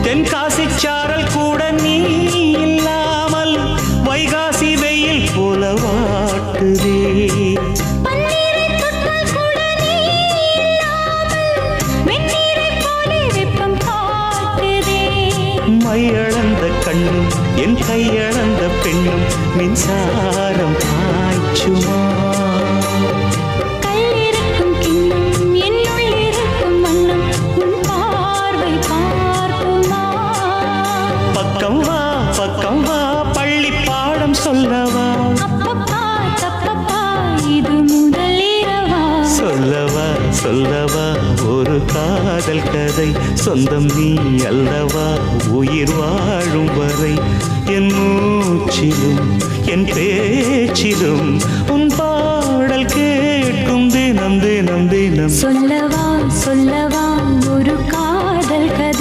தென்காசி சாரல் கூட நீ இல்லாமல் வைகாசி வெயில் போல வாட்டுதே. மையளந்த கண்ணும் என் கையளந்த பெண்ணும் மின்சாரம் பாய்ச்சுமா. கல்லிருக்கும் கிண்ணம் என்னுள் இருக்கும் வண்ணம் உன் பார்வை பார்க்குமா. பக்கம் வா பள்ளி பாடம் சொல்லவா. அப்பப்பா தப்பப்பா இது முதல் இரவா. சொல்லவா ஒரு காதல் கதை. சொந்தம் நீ அல்லவா உயிர் வாழும் வரை. என் மூச்சிலும் என் பேச்சிலும் உன் பாடல் கேட்கும் தினம் தினம் தினம். சொல்லவா ஒரு காதல் கதை.